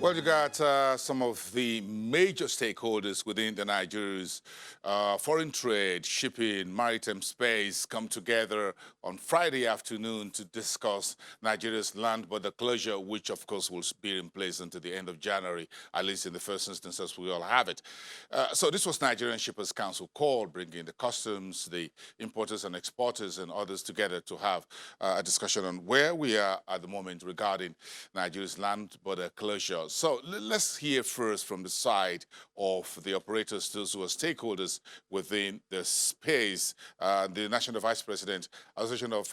Well, you got some of the major stakeholders within the Nigeria's foreign trade, shipping, maritime space come together on Friday afternoon to discuss Nigeria's land border closure, which of course will be in place until the end of January, at least in the first instance as we all have it. So this was Nigerian Shippers Council call, bringing the customs, the importers and exporters and others together to have a discussion on where we are at the moment regarding Nigeria's land border closure. So let's hear first from the side of the operators, those who are stakeholders within the space, the National Vice President, Association of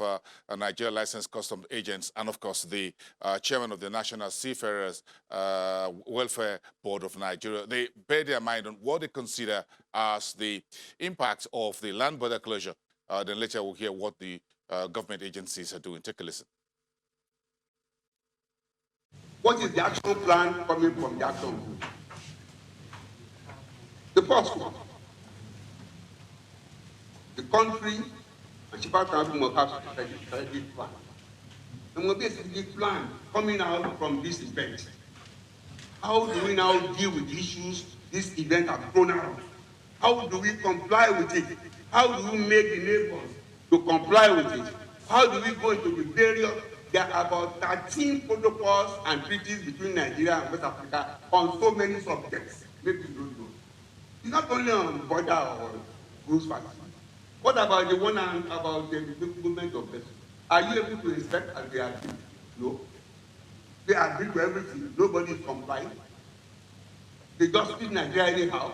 Nigeria Licensed Customs Agents, and of course the Chairman of the National Seafarers Welfare Board of Nigeria. They bear their mind on what they consider as the impact of the land border closure. Then later we'll hear what the government agencies are doing. Take a listen. What is the action plan coming from the action group? The first one, the country and Shippers Council must have a strategic plan. There must be a strategic plan coming out from this event. How do we now deal with the issues this event has thrown out? How do we comply with it? How do we make the neighbors to comply with it? How do we go into the various? There are about 13 protocols and treaties between Nigeria and West Africa on so many subjects. Maybe you don't know. It's not only on border or cruise facilities. What about the one about the movement of vessels? Are you able to inspect as they agree? No. They agree to everything. Nobody is complying. They just treat Nigeria anyhow.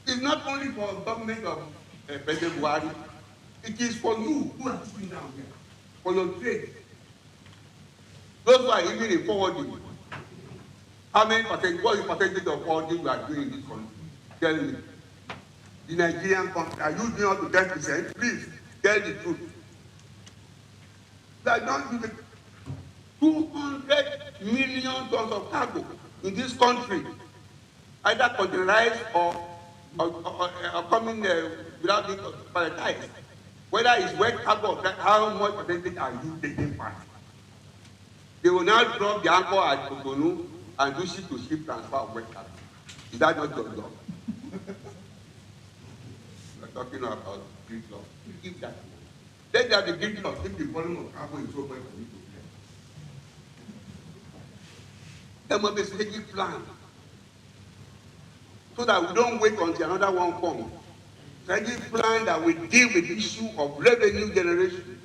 It's not only for government of President Buhari. It is for you who are sitting down here. For your trade. Those who are even in forwarding. How many percent, what is the percentage of forwarding you are doing in this country? Tell me. The Nigerian country, are you doing up to 10%? Please, tell the truth. They are not doing 200 million tons of cargo in this country, either containerized or coming without being palletized. Whether it's wet cargo, how much percentage are you taking part? They will now drop the anchor at Cotonou and do ship-to-ship transfer of wet cargo. Is that not your job? We're talking about Greek law. Give that. Let there be Greek law if the volume of cargo is so much for you to clear. There must be a strategic plan so that we don't wait until another one comes. Strategic plan that will deal with the issue of revenue generation,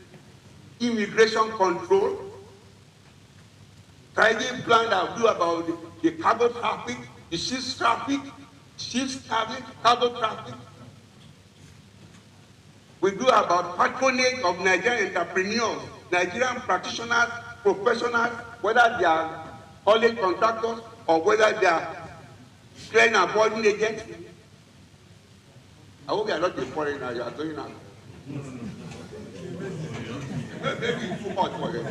immigration control, strategic plan that will do about the cargo traffic, the ships traffic, cargo traffic. We do about patronage of Nigerian entrepreneurs, Nigerian practitioners, professionals, whether they are haulage contractors or whether they are clearing and boarding agents. I hope you are not a foreigner, you are going out. Maybe it's too hot for you.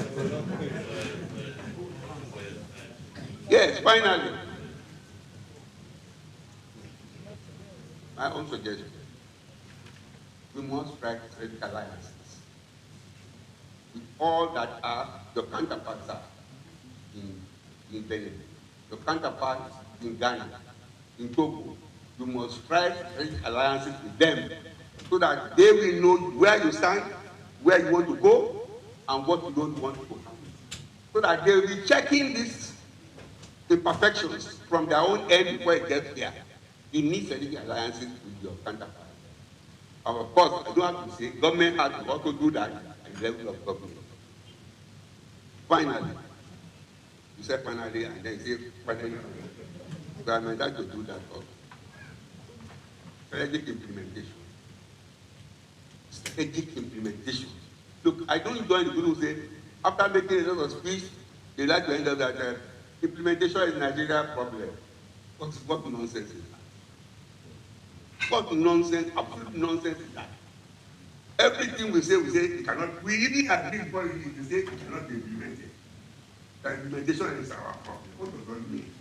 Yes, finally. My own suggestion. We must strike strategic alliances with all that are your counterparts are in Benin, your counterparts in Ghana, in Togo. You must strike strategic alliances with them so that they will know where you stand, where you want to go, and what you don't want to go. So that they will be checking these imperfections from their own end before it gets there. You need strategic alliances with your counterparts. And of course, I don't have to say, government has to also do that at the level of government. Finally, you say finally, and then you say finally, government has to do that also. Strategic implementation. Strategic implementation. Look, I don't join the people who say, after making a lot of speech, they like to end up that implementation is Nigeria's problem. What nonsense is that? What nonsense, absolute nonsense is that? Everything we say, it cannot, we even agree before we say it cannot be implemented. The implementation is our problem. What does that mean?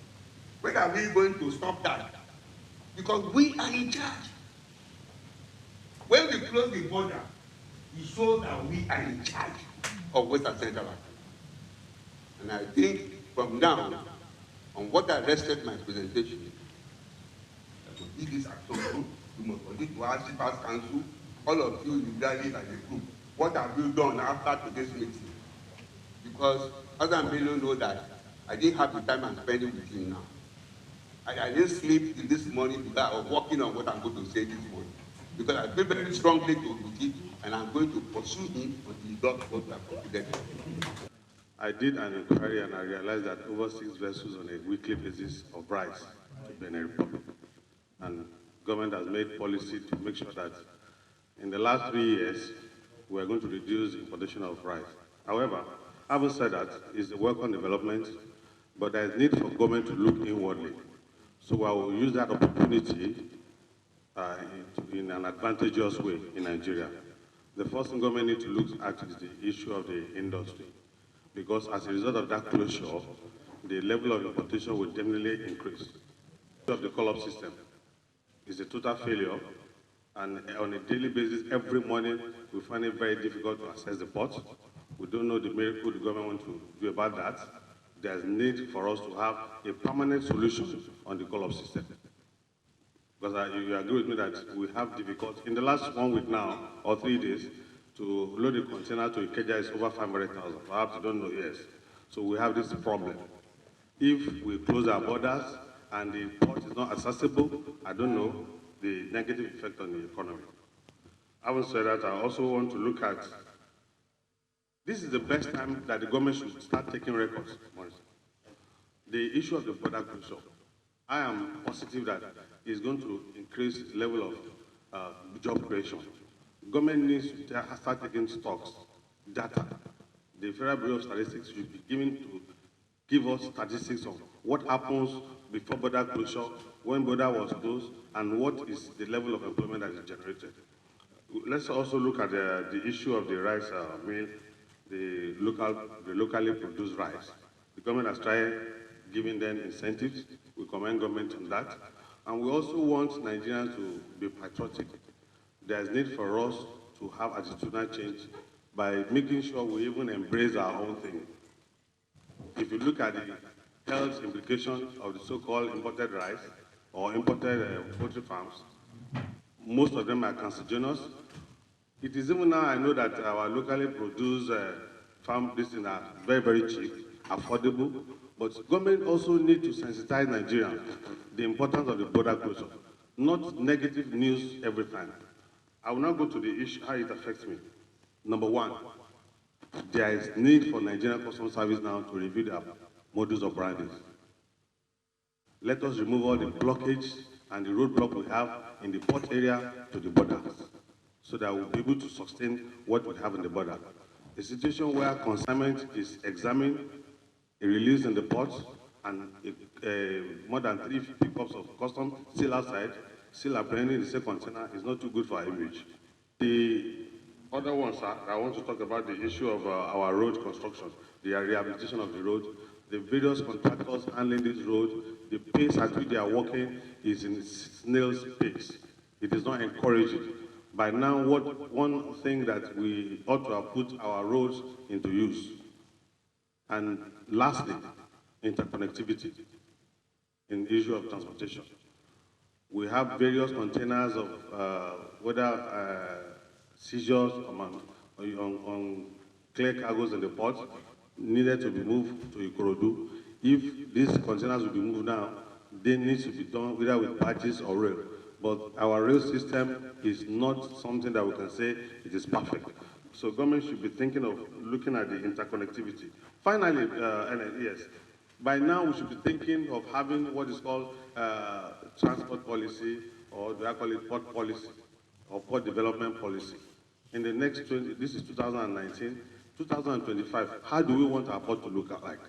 When are we going to stop that? Because we are in charge. When we close the border, we show that we are in charge of Western Central Africa. And I think from now, On what I rested my presentation, I will lead this action group. You must continue to ask past council, all of you individually as a group. What have you done after today's meeting? Because President Bello know that I didn't have the time I'm spending with him now. I didn't sleep till this morning because I was working on what I'm going to say this morning. Because I feel very strongly with it, and I'm going to pursue him until he does what we have concluded. I did an inquiry and I realized that over 6 vessels on a weekly basis of rice to Benin Republic. And government has made policy to make sure that in the last 3 years, we are going to reduce importation of rice. However, having said that, it's a welcome development, but there is need for government to look inwardly. So I will use that opportunity in an advantageous way in Nigeria. The first thing government needs to look at is the issue of the industry, because as a result of that closure, the level of importation will definitely increase. Of the call-up system is a total failure, and on a daily basis, every morning, we find it very difficult to access the port. We don't know the miracle the government wants to do about that. There's need for us to have a permanent solution on the call-up system. Because you agree with me that we have difficulty. In the last 1 week now, or 3 days, to load a container to Ikeja is over 500,000. Perhaps you don't know, yes. So we have this problem. If we close our borders and the port is not accessible, I don't know the negative effect on the economy. Having said that, I also want to look at, this is the best time that the government should start taking records. The issue of the border closure. I am positive that it's going to increase the level of job creation. Government needs to start taking stocks, data. The Federal Bureau of Statistics should be given to give us statistics of what happens before border closure, when border was closed, and what is the level of employment that is generated. Let's also look at the issue of the rice mill, the locally produced rice. The government has tried giving them incentives. We commend government on that. And we also want Nigerians to be patriotic. There's need for us to have attitudinal change by making sure we even embrace our own thing. If you look at the health implications of the so-called imported rice or imported poultry farms, most of them are carcinogenous. It is even now I know that our locally produced farm things are very, very cheap, affordable, but government also need to sensitize Nigerians the importance of the border closure, not negative news every time. I will now go to the issue, how it affects me. Number one, there is need for Nigerian Customs Service now to review their modus operandi. Let us remove all the blockage and the roadblock we have in the port area to the borders, so that we'll be able to sustain what we have in the border. A situation where consignment is examined, a release in the port, and more than 3 pickups of custom still outside, still apprehending the same container is not too good for our image. The other ones, I want to talk about the issue of our road construction, the rehabilitation of the road. The various contractors handling this road, the pace at which they are working is in snail's pace. It is not encouraging. By now, one thing that we ought to have put our roads into use. And lastly, interconnectivity in the issue of transportation. We have various containers of whether seizures on clear cargoes in the port needed to be moved to Ikorodu. If these containers will be moved now, they need to be done either with barges or rail. But our rail system is not something that we can say it is perfect. So government should be thinking of looking at the interconnectivity. Finally, yes, by now we should be thinking of having what is called transport policy, or do I call it port policy, or port development policy. In the next this is 2019, 2025, how do we want our port to look like?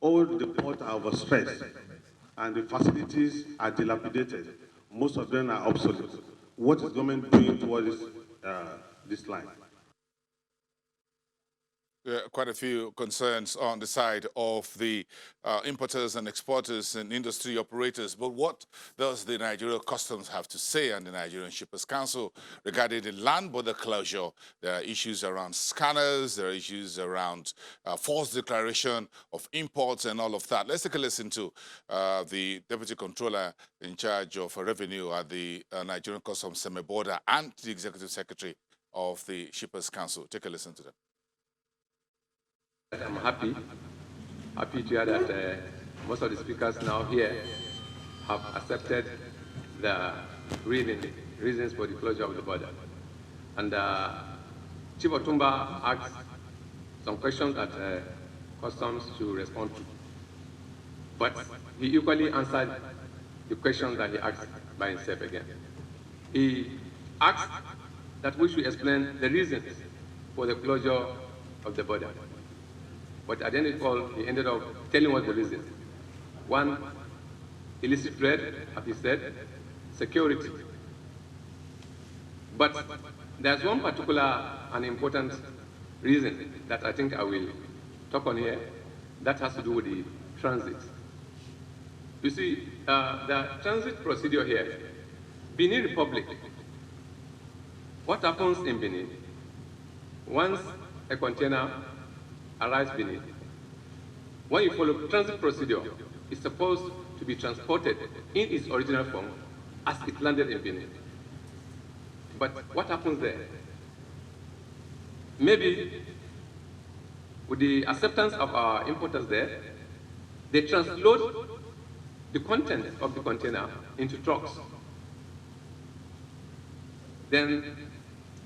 All the ports are overstressed, and the facilities are dilapidated. Most of them are obsolete. What is government doing towards this line? quite a few concerns on the side of the importers and exporters and industry operators. But what does the Nigerian Customs have to say and the Nigerian Shippers Council regarding the land border closure? There are issues around scanners, there are issues around false declaration of imports and all of that. Let's take a listen to the Deputy Controller in charge of revenue at the Nigerian Customs Semi-Border and the Executive Secretary of the Shippers Council. Take a listen to them. I'm happy to hear that most of the speakers now here have accepted the reasons for the closure of the border. And Chief Otumba asked some questions that Customs should respond to. But he equally answered the question that he asked by himself again. He asked that we should explain the reasons for the closure of the border. But at the end of it all, he ended up telling us the reasons. One, illicit trade, as he said, security. But there's one particular and important reason that I think I will talk on here that has to do with the transit. You see, the transit procedure here, Benin Republic, what happens in Benin, once a container arrives Benin, when you follow transit procedure, it's supposed to be transported in its original form as it landed in Benin. But what happens there? Maybe with the acceptance of our importers there, they transload the contents of the container into trucks. Then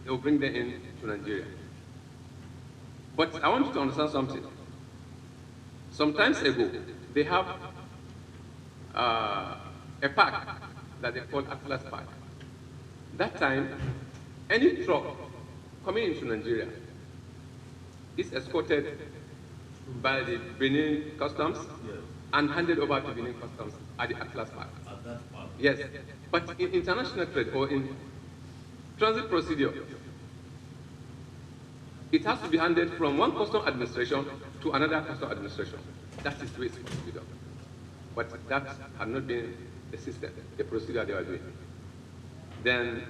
they will bring them in to Nigeria. But I want you to understand something. Some times ago, they have a pack that they call Atlas Pack. That time, any truck coming into Nigeria is escorted by the Benin Customs and handed over to Benin Customs at the Atlas Pack. At that part? Yes. But in international trade or in transit procedure, it has to be handed from one custom administration to another custom administration. That is the way it's supposed to be done. But that had not been the system, the procedure they were doing. Then,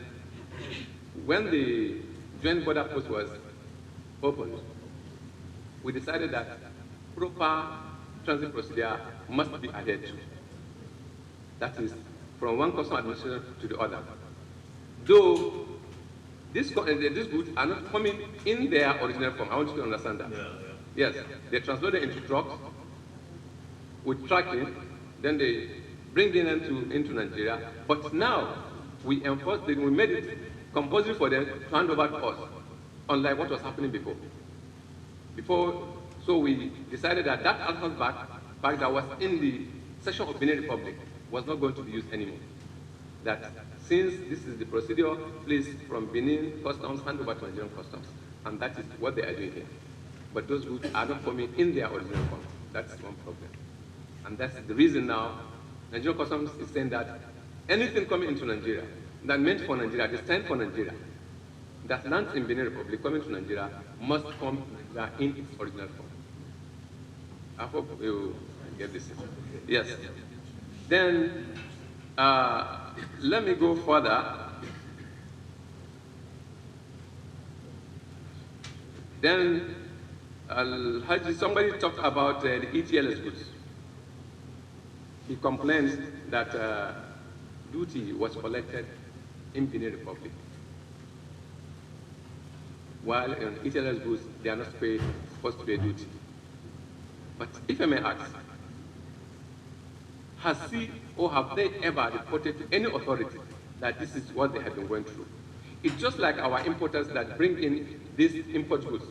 when the joint border post was opened, we decided that proper transit procedure must be adhered to. That is, from one custom administration to the other. Though these goods are not coming in their original form. I want you to understand that. Yes, they translate it into trucks with tracking, then they bring them into Nigeria. But now we enforce it, we made it compulsory for them to hand over to us, unlike what was happening before. So we decided that that Atlas bag that was in the section of Benin Republic was not going to be used anymore. That since this is the procedure, please, from Benin Customs, hand over to Nigerian Customs. And that is what they are doing here. But those goods are not coming in their original form. That's one problem. And that's the reason now Nigerian Customs is saying that anything coming into Nigeria that meant for Nigeria, destined for Nigeria, that lands in Benin Republic coming to Nigeria must come in its original form. I hope you get this. Yes. Then, let me go further. Then, somebody talked about the ETLS goods. He complains that duty was collected in Benin Republic, while in ETLS goods, they are not supposed to pay duty. But if I may ask, has he or have they ever reported to any authority that this is what they have been going through? It's just like our importers that bring in these import goods.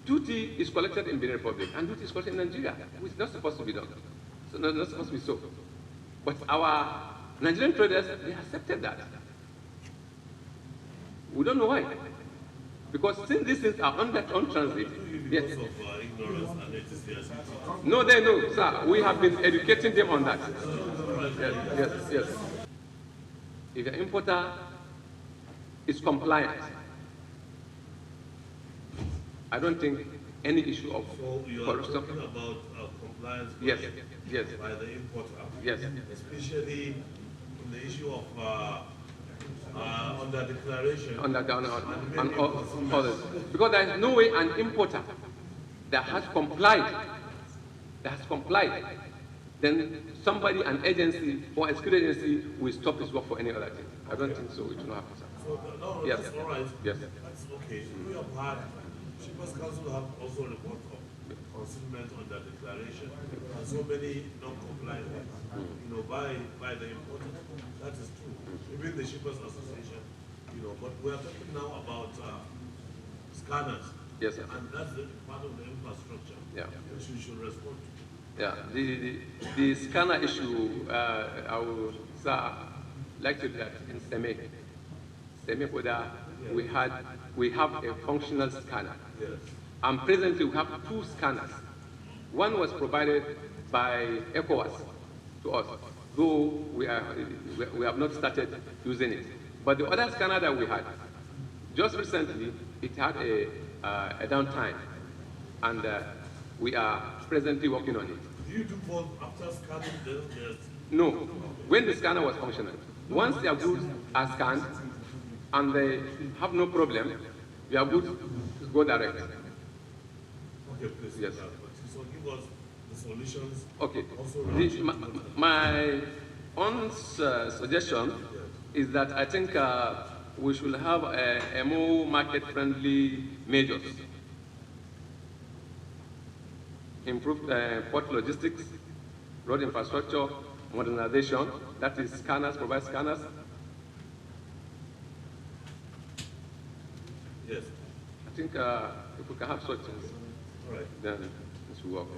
Duty is collected in Benin Republic, and duty is collected in Nigeria, which is not supposed to be done. So not supposed to be so. But our Nigerian traders, they accepted that. We don't know why. Because since these things are on transit, yes. No, they know, sir. We have been educating them on that. Yes. If an importer is compliant, I don't think any issue of So you are corruption. talking about compliance Yes, yes, by the importer, yes. especially in the issue of under declaration. On others. Because there is no way an importer that has complied, then somebody, an agency or a security agency will stop his work for any other thing. I don't think so. It will not happen, sir. So no, Yes. that's all right. Yes. That's okay. We have had, Shippers Council have also report of concealment on the declaration, and so many non-compliant by the importer. That is true. Even the Shippers Association, but we are talking now about scanners. Yes, sir. And that's part of the infrastructure. Yeah. Which we should respond to. Yeah, the scanner issue, I would like to do that in Seme, we have a functional scanner. Yes. And presently we have 2 scanners. One was provided by ECOWAS to us, though we have not started using it. But the other scanner that we had, just recently, it had a downtime, and we are presently working on it. Do you do both after scanning the No, when the scanner was functional. Once their goods are scanned and they have no problem, their goods go direct. Okay, please. Yes. So give us the solutions. Okay. Also My own suggestion is that I think we should have a more market-friendly measures. Improved port logistics, road infrastructure, modernization, that is scanners, provide scanners. Yes. I think if we can have such things, All right. then this will work.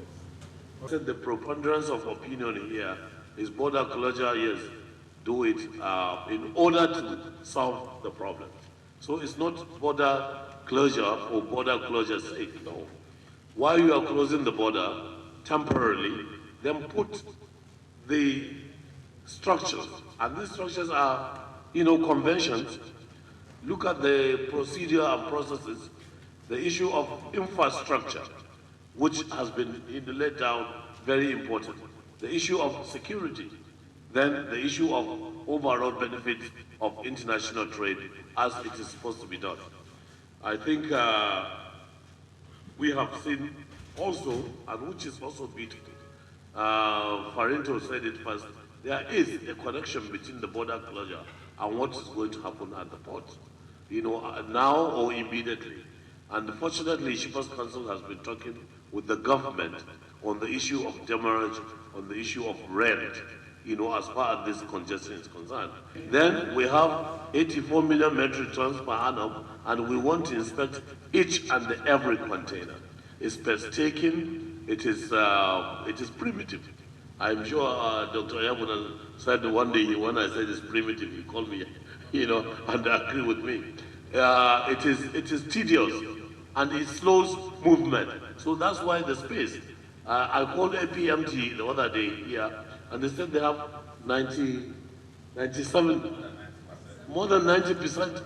I said the preponderance of opinion here is border closure, yes, do it in order to solve the problem. So it's not border closure for border closure's sake, no. While you are closing the border temporarily, then put the structures, and these structures are, conventions. Look at the procedure and processes, the issue of infrastructure, which has been laid down, very important. The issue of security, then the issue of overall benefits of international trade as it is supposed to be done. I think we have seen also, and which is also beautiful, Farinto said it first, there is a connection between the border closure and what is going to happen at the port, now or immediately. And fortunately, Shippers Council has been talking with the government on the issue of demurrage, on the issue of rent, as far as this congestion is concerned. Then we have 84 million metric tons per annum, and we want to inspect each and every container. It's painstaking, it is primitive. I'm sure Dr. Yabuna said one day when I said it's primitive, he called me, and agree with me. It is tedious, and it slows movement. So that's why the space. I called APMT the other day here, and they said they have 97, more than 90%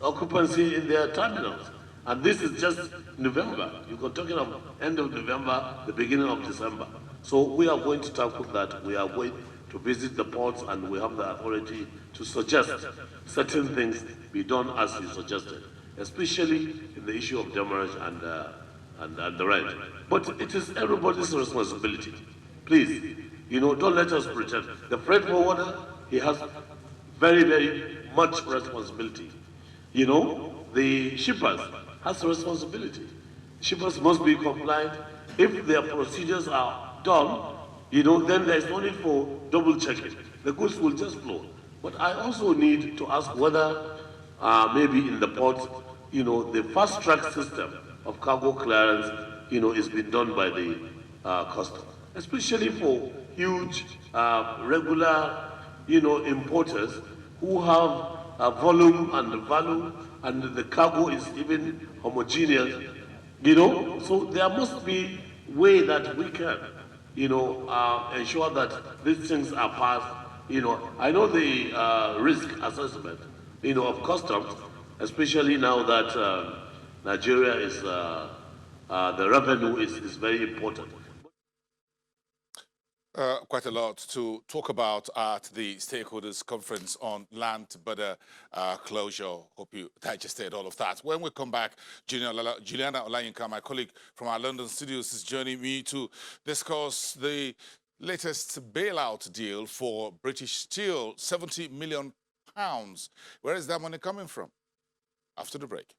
occupancy in their terminals. And this is just November. You're talking of end of November, the beginning of December. So we are going to tackle that. We are going to visit the ports, and we have the authority to suggest certain things be done as you suggested, especially in the issue of demurrage and the rent. But it is everybody's responsibility. Please, don't let us pretend. The freight forwarder, he has very, very much responsibility. The shippers has responsibility. Shippers must be compliant. If their procedures are done, then there's no need for double checking. The goods will just flow. But I also need to ask whether maybe in the port, the fast track system of cargo clearance, is being done by the customs, especially for huge regular, importers who have volume and value, and the cargo is even homogeneous, So there must be a way that we can, ensure that these things are passed. I know the risk assessment, of customs, especially now that Nigeria is, the revenue is very important. Quite a lot to talk about at the stakeholders conference on land border closure. Hope you digested all of that. When we come back, Juliana Olayinka, my colleague from our London studios, is joining me to discuss the latest bailout deal for British Steel, £70 million. Where is that money coming from? After the break.